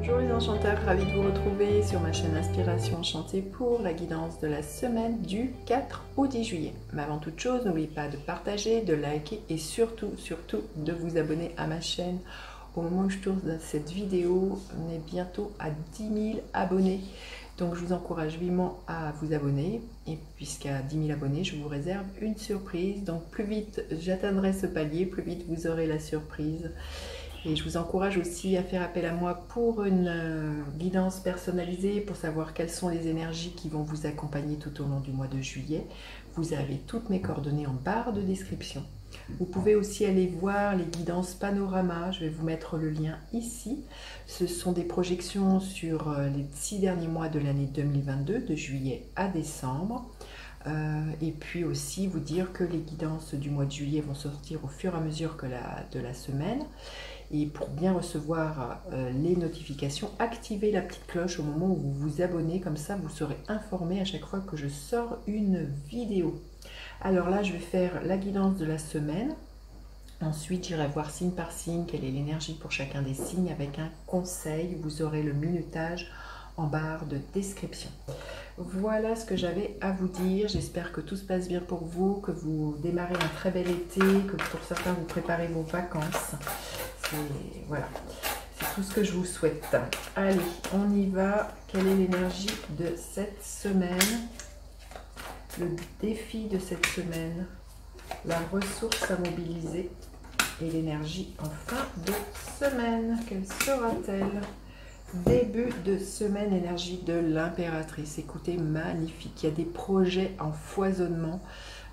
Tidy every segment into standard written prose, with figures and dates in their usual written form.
Bonjour les enchanteurs, ravi de vous retrouver sur ma chaîne Inspiration Enchantée pour la guidance de la semaine du 4 au 10 juillet. Mais avant toute chose, n'oubliez pas de partager, de liker et surtout de vous abonner à ma chaîne. Au moment où je tourne cette vidéo, on est bientôt à 10 000 abonnés. Donc je vous encourage vivement à vous abonner. Et puisqu'à 10 000 abonnés, je vous réserve une surprise. Donc plus vite j'atteindrai ce palier, plus vite vous aurez la surprise. Et je vous encourage aussi à faire appel à moi pour une guidance personnalisée, pour savoir quelles sont les énergies qui vont vous accompagner tout au long du mois de juillet. Vous avez toutes mes coordonnées en barre de description. Vous pouvez aussi aller voir les guidances panorama, je vais vous mettre le lien ici. Ce sont des projections sur les 6 derniers mois de l'année 2022, de juillet à décembre. Et puis aussi vous dire que les guidances du mois de juillet vont sortir au fur et à mesure de la semaine. Et pour bien recevoir les notifications, activez la petite cloche au moment où vous vous abonnez, comme ça vous serez informé à chaque fois que je sors une vidéo. Alors là, je vais faire la guidance de la semaine. Ensuite, j'irai voir signe par signe quelle est l'énergie pour chacun des signes avec un conseil. Vous aurez le minutage en barre de description. Voilà ce que j'avais à vous dire. J'espère que tout se passe bien pour vous, que vous démarrez un très bel été, que pour certains vous préparez vos vacances. Voilà, c'est tout ce que je vous souhaite. Allez, on y va. Quelle est l'énergie de cette semaine? Le défi de cette semaine, la ressource à mobiliser et l'énergie en fin de semaine. Quelle sera-t-elle? Début de semaine, énergie de l'impératrice. Écoutez, magnifique. Il y a des projets en foisonnement.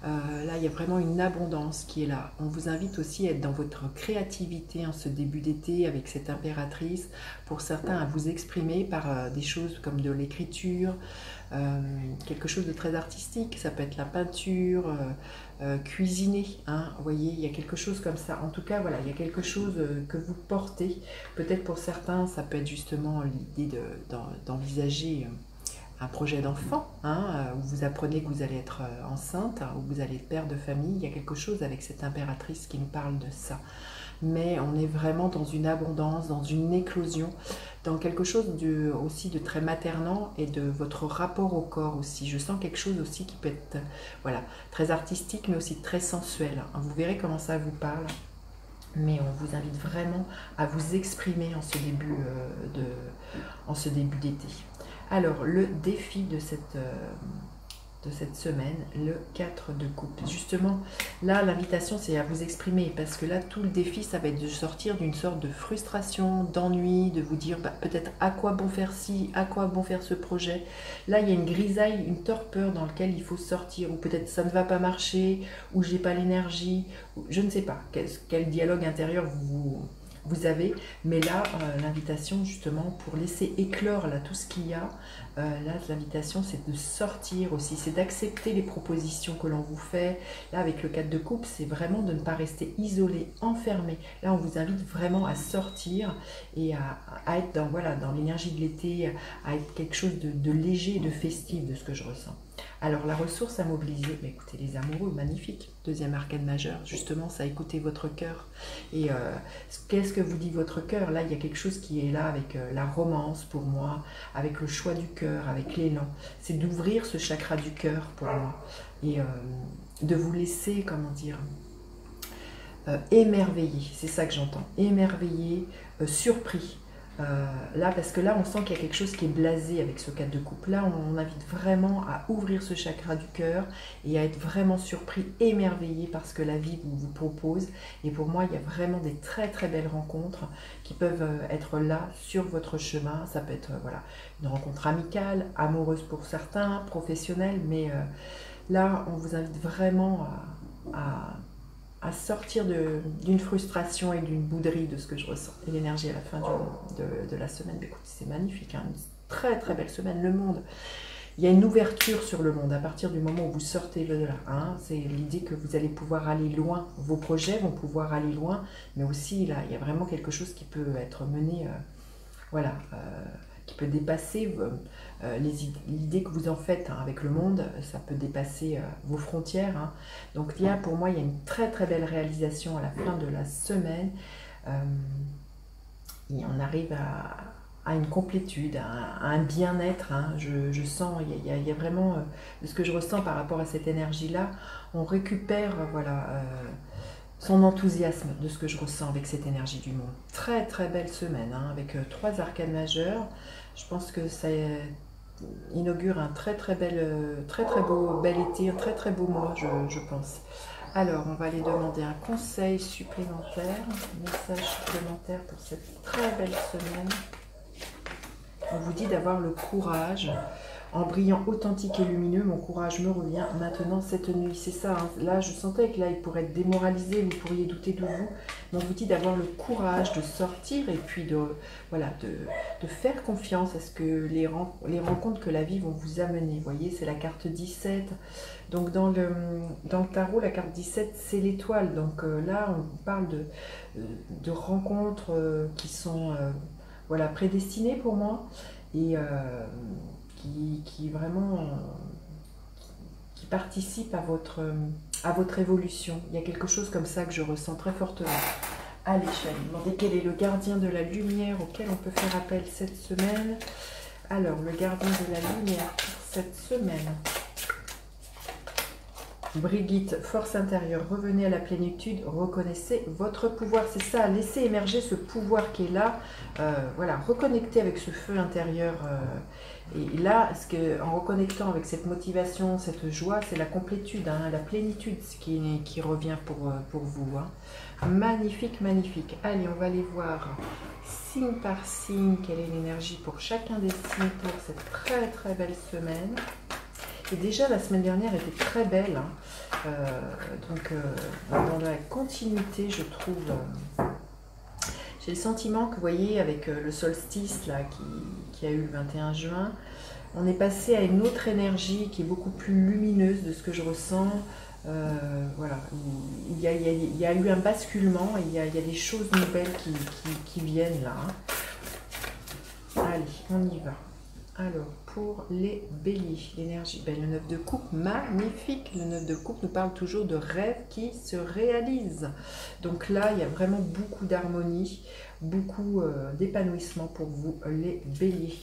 Là, il y a vraiment une abondance qui est là. On vous invite aussi à être dans votre créativité en ce début d'été avec cette impératrice. Pour certains, à vous exprimer par des choses comme de l'écriture, quelque chose de très artistique. Ça peut être la peinture, cuisiner. Hein. Vous voyez, il y a quelque chose comme ça. En tout cas, voilà, il y a quelque chose que vous portez. Peut-être pour certains, ça peut être justement l'idée d'envisager un projet d'enfant, hein, où vous apprenez que vous allez être enceinte, où vous allez être père de famille. Il y a quelque chose avec cette impératrice qui nous parle de ça. Mais on est vraiment dans une abondance, dans une éclosion, dans quelque chose aussi de très maternant et de votre rapport au corps aussi. Je sens quelque chose aussi qui peut être voilà, très artistique, mais aussi très sensuel. Vous verrez comment ça vous parle. Mais on vous invite vraiment à vous exprimer en ce début d'été. Alors, le défi de cette semaine, le 4 de coupe. Justement, là, l'invitation, c'est à vous exprimer, parce que là, tout le défi, ça va être de sortir d'une sorte de frustration, d'ennui, de vous dire peut-être à quoi bon faire ci, à quoi bon faire ce projet. Là, il y a une grisaille, une torpeur dans laquelle il faut sortir, ou peut-être ça ne va pas marcher, ou j'ai pas l'énergie, je ne sais pas quel dialogue intérieur vous avez, mais là, l'invitation justement pour laisser éclore là tout ce qu'il y a, là l'invitation c'est de sortir aussi, c'est d'accepter les propositions que l'on vous fait. Là avec le 4 de coupe, c'est vraiment de ne pas rester isolé, enfermé. Là on vous invite vraiment à sortir et à être dans l'énergie de l'été, à être quelque chose de léger et de festif de ce que je ressens. Alors la ressource à mobiliser, écoutez les amoureux, magnifique, deuxième arcane majeur, justement ça écoutez votre cœur. Et qu'est-ce que vous dit votre cœur? Là il y a quelque chose qui est là avec la romance pour moi, avec le choix du cœur, avec l'élan. C'est d'ouvrir ce chakra du cœur pour moi et de vous laisser, comment dire, émerveiller, c'est ça que j'entends, émerveiller, surpris. Là, parce que là, on sent qu'il y a quelque chose qui est blasé avec ce 4 de coupe. Là, on invite vraiment à ouvrir ce chakra du cœur et à être vraiment surpris, émerveillé par ce que la vie vous propose. Et pour moi, il y a vraiment des très très belles rencontres qui peuvent être là sur votre chemin. Ça peut être voilà, une rencontre amicale, amoureuse pour certains, professionnelle, mais là, on vous invite vraiment à sortir d'une frustration et d'une bouderie de ce que je ressens. Et l'énergie à la fin de la semaine, écoute, c'est magnifique, hein, une très très belle semaine, le monde. Il y a une ouverture sur le monde à partir du moment où vous sortez de là. Hein, c'est l'idée que vous allez pouvoir aller loin, vos projets vont pouvoir aller loin, mais aussi là, il y a vraiment quelque chose qui peut être mené, voilà, qui peut dépasser l'idée que vous en faites hein, avec le monde, ça peut dépasser vos frontières. Hein. Donc pour moi, il y a une très très belle réalisation à la fin de la semaine. Et on arrive à une complétude, à un bien-être. Hein. Je sens, il y a vraiment ce que je ressens par rapport à cette énergie-là. On récupère voilà, son enthousiasme de ce que je ressens avec cette énergie du monde. Très très belle semaine, hein, avec 3 arcanes majeures. Je pense que ça inaugure un très très beau bel été, un très très beau mois, je pense. Alors, on va aller demander un conseil supplémentaire, un message supplémentaire pour cette très belle semaine. On vous dit d'avoir le courage. En brillant authentique et lumineux, mon courage me revient maintenant cette nuit. C'est ça, hein. Là je sentais que là il pourrait être démoralisé, vous pourriez douter de vous. Mais on vous dit d'avoir le courage de sortir et puis voilà, de faire confiance à ce que les rencontres que la vie vont vous amener. Vous voyez, c'est la carte 17. Donc dans le tarot, la carte 17, c'est l'étoile. Donc là, on parle de rencontres qui sont voilà, prédestinées pour moi. Et qui vraiment qui participe à votre évolution. Il y a quelque chose comme ça que je ressens très fortement. Allez, je vais aller demander quel est le gardien de la lumière auquel on peut faire appel cette semaine. Alors, le gardien de la lumière pour cette semaine. Brigitte, force intérieure, revenez à la plénitude, reconnaissez votre pouvoir. C'est ça, laissez émerger ce pouvoir qui est là. Voilà, reconnectez avec ce feu intérieur. Et là, en reconnectant avec cette motivation, cette joie, c'est la complétude, hein, la plénitude qui revient pour vous. Hein. Magnifique, magnifique. Allez, on va aller voir signe par signe quelle est l'énergie pour chacun des signes pour cette très très belle semaine. Et déjà, la semaine dernière était très belle. Hein. Donc, dans la continuité, je trouve... j'ai le sentiment que, vous voyez, avec le solstice là, qui a eu le 21 juin, on est passé à une autre énergie qui est beaucoup plus lumineuse de ce que je ressens. Voilà, il y a eu un basculement, il y a des choses nouvelles qui viennent là. Hein. Allez, on y va. Alors, pour les béliers, l'énergie, le 9 de coupe, magnifique. Le 9 de coupe nous parle toujours de rêves qui se réalisent. Donc là, il y a vraiment beaucoup d'harmonie, beaucoup d'épanouissement pour vous, les béliers.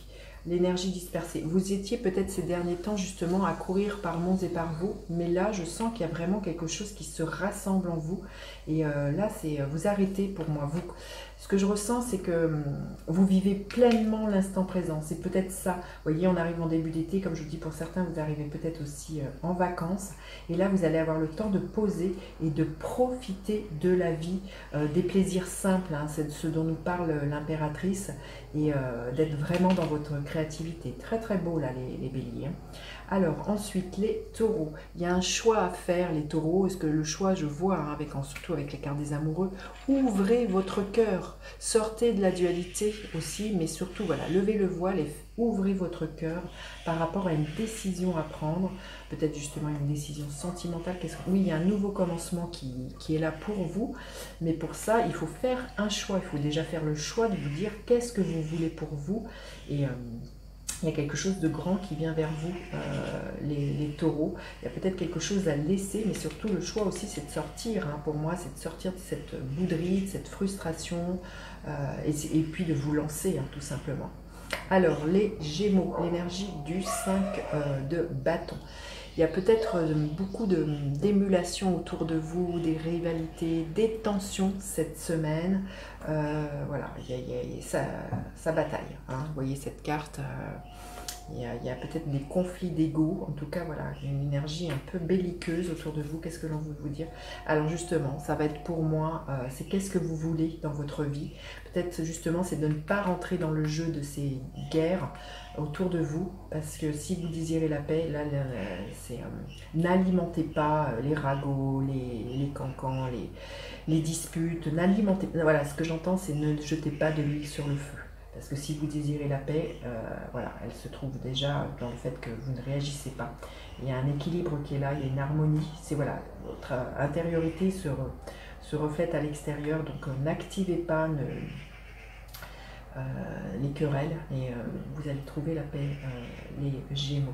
L'énergie dispersée. Vous étiez peut-être ces derniers temps justement à courir par monts et par vaux, mais là, je sens qu'il y a vraiment quelque chose qui se rassemble en vous. Et là, c'est vous arrêtez pour moi. Ce que je ressens, c'est que vous vivez pleinement l'instant présent. C'est peut-être ça. Vous voyez, on arrive en début d'été. Comme je vous dis, pour certains, vous arrivez peut-être aussi en vacances. Et là, vous allez avoir le temps de poser et de profiter de la vie, des plaisirs simples. Hein, c'est ce dont nous parle l'impératrice. Et d'être vraiment dans votre créativité. Très, très beau, là, les béliers. Hein. Alors, ensuite, les taureaux. Il y a un choix à faire, les taureaux. Est-ce que le choix, je vois, hein, surtout avec les cartes des amoureux, ouvrez votre cœur. Sortez de la dualité aussi, mais surtout, voilà, levez le voile et ouvrez votre cœur par rapport à une décision à prendre. Peut-être justement une décision sentimentale. Oui, il y a un nouveau commencement qui est là pour vous, mais pour ça, il faut faire un choix. Il faut déjà faire le choix de vous dire qu'est-ce que vous voulez pour vous. Et il y a quelque chose de grand qui vient vers vous, les taureaux. Il y a peut-être quelque chose à laisser, mais surtout le choix aussi, c'est de sortir. Hein, pour moi, c'est de sortir de cette bouderie, de cette frustration, et puis de vous lancer, hein, tout simplement. Alors, les Gémeaux, l'énergie du 5 de bâton. Il y a peut-être beaucoup d'émulation autour de vous, des rivalités, des tensions cette semaine. Voilà, ça bataille. Hein. Vous voyez cette carte, il y a peut-être des conflits d'ego. En tout cas, voilà, une énergie un peu belliqueuse autour de vous. Qu'est-ce que l'on veut vous dire? Alors justement, ça va être pour moi, c'est qu'est-ce que vous voulez dans votre vie. Peut-être justement, c'est de ne pas rentrer dans le jeu de ces guerres autour de vous, parce que si vous désirez la paix, là, n'alimentez pas les ragots, les cancans, les disputes, n'alimentez, voilà, ce que j'entends, c'est ne jetez pas de l'huile sur le feu, parce que si vous désirez la paix, voilà, elle se trouve déjà dans le fait que vous ne réagissez pas. Il y a un équilibre qui est là, il y a une harmonie, c'est voilà, votre intériorité se reflète à l'extérieur, donc n'activez pas les querelles et vous allez trouver la paix, les Gémeaux.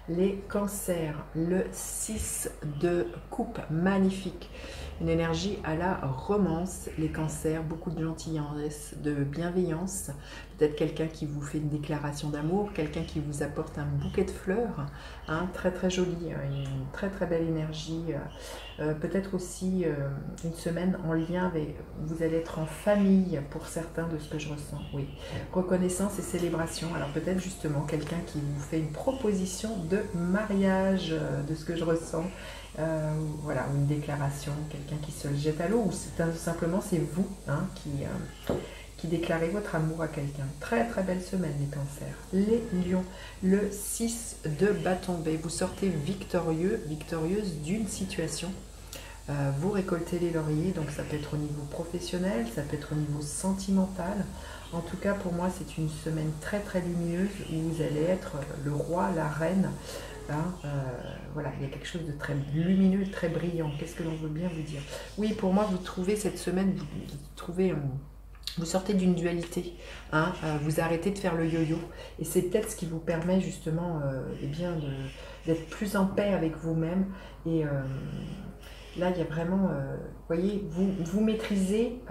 Les Cancers, le 6 de coupe, magnifique. Une énergie à la romance, les cancers, beaucoup de gentillesse, de bienveillance. Peut-être quelqu'un qui vous fait une déclaration d'amour, quelqu'un qui vous apporte un bouquet de fleurs, hein, très très joli, une très très belle énergie. Peut-être aussi une semaine en lien avec, vous allez être en famille pour certains de ce que je ressens, oui. Reconnaissance et célébration, alors peut-être justement quelqu'un qui vous fait une proposition de mariage, de ce que je ressens. Voilà, une déclaration, quelqu'un qui se jette à l'eau, ou simplement c'est vous, hein, qui déclarez votre amour à quelqu'un. Très très belle semaine les cancers. Les lions, le 6 de bâton B, vous sortez victorieux, victorieuse d'une situation. Vous récoltez les lauriers, donc ça peut être au niveau professionnel, ça peut être au niveau sentimental. En tout cas, pour moi, c'est une semaine très très lumineuse où vous allez être le roi, la reine. Hein, voilà, il y a quelque chose de très lumineux, très brillant. Qu'est-ce que l'on veut bien vous dire? Oui, pour moi, vous trouvez cette semaine, vous sortez d'une dualité, hein, vous arrêtez de faire le yo-yo. Et c'est peut-être ce qui vous permet justement eh bien d'être plus en paix avec vous-même. Et là, il y a vraiment, voyez, vous maîtrisez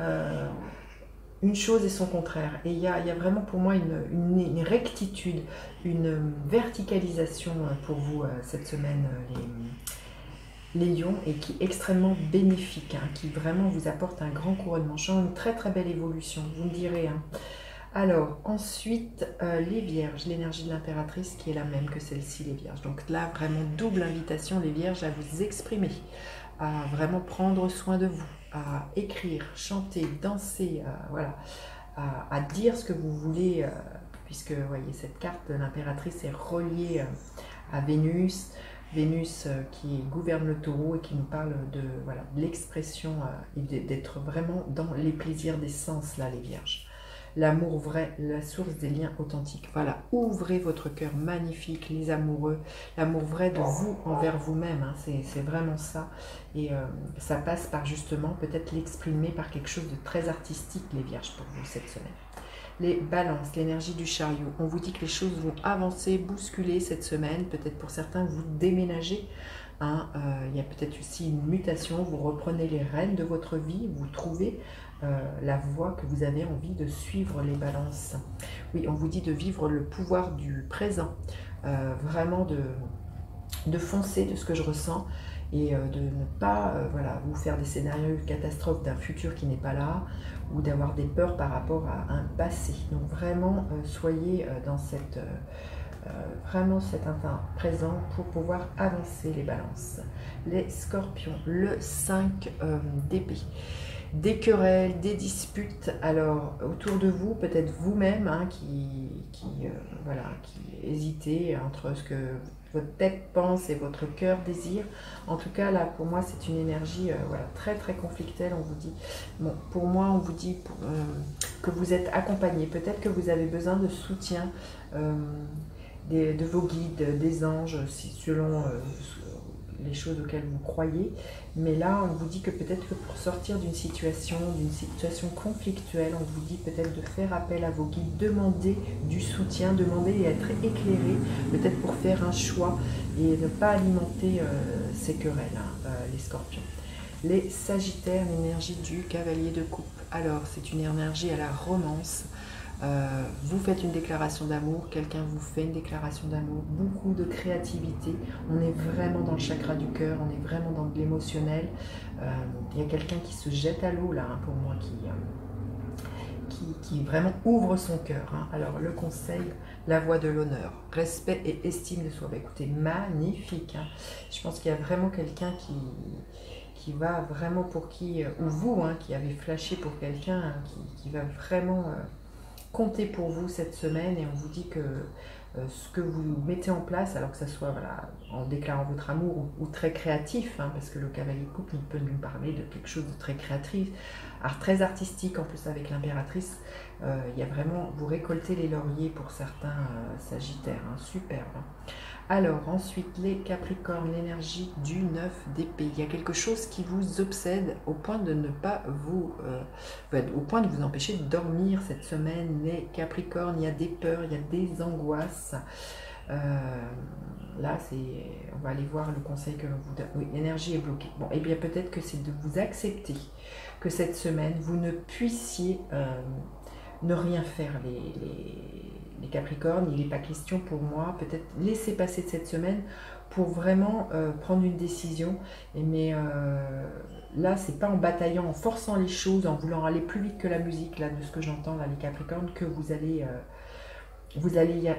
une chose et son contraire. Et il y a vraiment pour moi une rectitude, une verticalisation pour vous cette semaine, les lions, et qui est extrêmement bénéfique, hein, qui vraiment vous apporte un grand couronnement, une très très belle évolution, vous me direz. Hein. Alors, ensuite, les vierges, l'énergie de l'impératrice qui est la même que celle-ci, les vierges. Donc là, vraiment double invitation, les vierges, à vous exprimer, à vraiment prendre soin de vous, à écrire, chanter, danser, voilà, à dire ce que vous voulez, puisque, vous voyez, cette carte de l'impératrice est reliée à Vénus. Vénus qui gouverne le taureau et qui nous parle de, voilà, de l'expression et d'être vraiment dans les plaisirs des sens, là, les vierges. L'amour vrai, la source des liens authentiques. Voilà, ouvrez votre cœur magnifique, les amoureux. L'amour vrai de vous envers vous-même, hein, c'est vraiment ça. Et ça passe par justement peut-être l'exprimer par quelque chose de très artistique, les vierges, pour vous cette semaine. Les balances, l'énergie du chariot. On vous dit que les choses vont avancer, bousculer cette semaine. Peut-être pour certains, vous déménagez. Hein, il y a peut-être aussi une mutation. Vous reprenez les rênes de votre vie. Vous trouvez la voie que vous avez envie de suivre, les balances. Oui, on vous dit de vivre le pouvoir du présent. Vraiment de foncer, de ce que je ressens. Et de ne pas voilà, vous faire des scénarios de catastrophe d'un futur qui n'est pas là, ou d'avoir des peurs par rapport à un passé. Donc vraiment, soyez dans vraiment cet instant présent pour pouvoir avancer, les balances. Les scorpions, le 5 d'épée. Des querelles, des disputes, alors autour de vous, peut-être vous-même, hein, qui hésitez entre ce que votre tête pense et votre cœur désire. En tout cas, là, pour moi, c'est une énergie voilà, très très conflictuelle. On vous dit, bon, pour moi, on vous dit que vous êtes accompagné. Peut-être que vous avez besoin de soutien de vos guides, des anges, selon les choses auxquelles vous croyez. Mais là, on vous dit que peut-être que pour sortir d'une situation conflictuelle, on vous dit peut-être de faire appel à vos guides, demander du soutien, demander et être éclairé, peut-être pour faire un choix et ne pas alimenter ces querelles, hein, les scorpions. Les sagittaires, l'énergie du cavalier de coupe. Alors, c'est une énergie à la romance. Vous faites une déclaration d'amour, quelqu'un vous fait une déclaration d'amour, beaucoup de créativité, on est vraiment dans le chakra du cœur, on est vraiment dans de l'émotionnel. Il y a quelqu'un qui se jette à l'eau là, hein, pour moi, qui vraiment ouvre son cœur. Hein. Alors le conseil, la voie de l'honneur, respect et estime de soi. Bah, écoutez, magnifique. Hein. Je pense qu'il y a vraiment quelqu'un qui va vraiment pour qui, ou vous, hein, qui avez flashé pour quelqu'un, hein, qui va vraiment compter pour vous cette semaine, et on vous dit que ce que vous mettez en place, alors que ce soit voilà, en déclarant votre amour ou très créatif, hein, parce que le cavalier de coupe peut nous parler de quelque chose de très créatif, très artistique en plus avec l'impératrice. Il y a vraiment, vous récoltez les lauriers pour certains sagittaires, hein, superbe. Alors ensuite les capricornes, l'énergie du 9 d'épée. Il y a quelque chose qui vous obsède au point de ne pas vous au point de vous empêcher de dormir cette semaine, les capricornes. Il y a des peurs, il y a des angoisses. Là, on va aller voir le conseil que l'on vous donne. Oui, l'énergie est bloquée. Bon, et bien peut-être que c'est de vous accepter que cette semaine, vous ne puissiez ne rien faire, les Capricornes. Il n'est pas question pour moi, peut-être laisser passer cette semaine pour vraiment prendre une décision. Mais là, c'est pas en bataillant, en forçant les choses, en voulant aller plus vite que la musique, là, de ce que j'entends, là, les Capricornes, que vous allez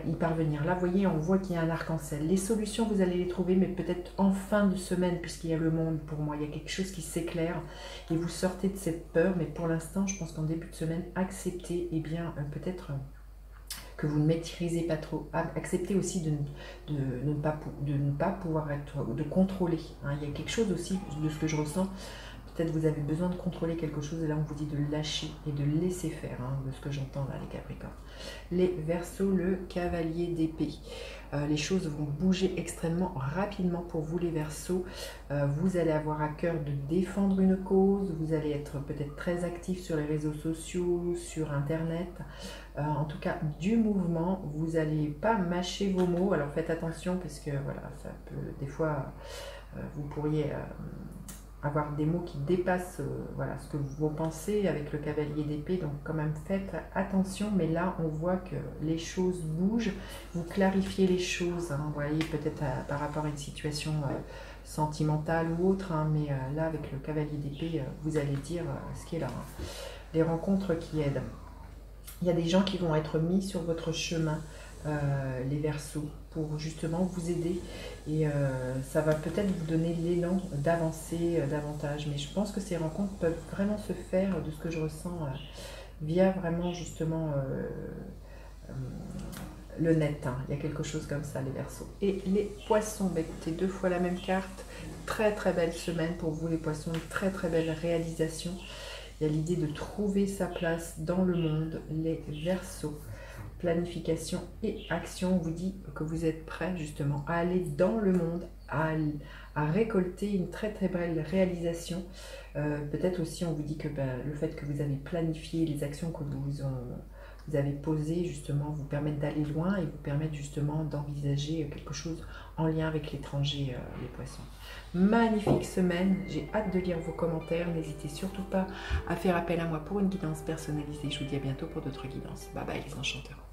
y parvenir. Là, vous voyez, on voit qu'il y a un arc-en-ciel. Les solutions, vous allez les trouver, mais peut-être en fin de semaine, puisqu'il y a le monde pour moi. Il y a quelque chose qui s'éclaire et vous sortez de cette peur. Mais pour l'instant, je pense qu'en début de semaine, acceptez, eh bien, peut-être que vous ne maîtrisez pas trop. Acceptez aussi de ne pas pouvoir être, de contrôler. Hein. Il y a quelque chose aussi de ce que je ressens. Peut-être vous avez besoin de contrôler quelque chose et là on vous dit de lâcher et de laisser faire, hein, de ce que j'entends là, les Capricornes. Les Verseaux, le cavalier d'épée. Les choses vont bouger extrêmement rapidement pour vous les Verseaux. Vous allez avoir à cœur de défendre une cause, vous allez être peut-être très actif sur les réseaux sociaux, sur internet. En tout cas du mouvement, vous n'allez pas mâcher vos mots, alors faites attention parce que voilà, ça peut des fois vous pourriez avoir des mots qui dépassent voilà, ce que vous pensez avec le cavalier d'épée, donc quand même faites attention, mais là on voit que les choses bougent, vous clarifiez les choses, hein, vous voyez, peut-être par rapport à une situation sentimentale ou autre, hein, mais là avec le cavalier d'épée, vous allez dire ce qui est là, hein. Les rencontres qui aident. Il y a des gens qui vont être mis sur votre chemin, les Verseaux, pour justement vous aider et ça va peut-être vous donner l'élan d'avancer davantage, mais je pense que ces rencontres peuvent vraiment se faire, de ce que je ressens, via vraiment justement le net, hein. Il y a quelque chose comme ça, les Verseaux. Et les Poissons, bah, écoutez, 2 fois la même carte, très très belle semaine pour vous les Poissons, une très très belle réalisation. Il y a l'idée de trouver sa place dans le monde, les Verseaux. Planification et action, on vous dit que vous êtes prêts justement à aller dans le monde, à récolter une très très belle réalisation. Peut-être aussi on vous dit que le fait que vous avez planifié les actions que vous avez posées justement vous permettent d'aller loin et vous permettent justement d'envisager quelque chose en lien avec l'étranger, les Poissons. Magnifique semaine, j'ai hâte de lire vos commentaires, n'hésitez surtout pas à faire appel à moi pour une guidance personnalisée. Je vous dis à bientôt pour d'autres guidances. Bye bye les enchanteurs.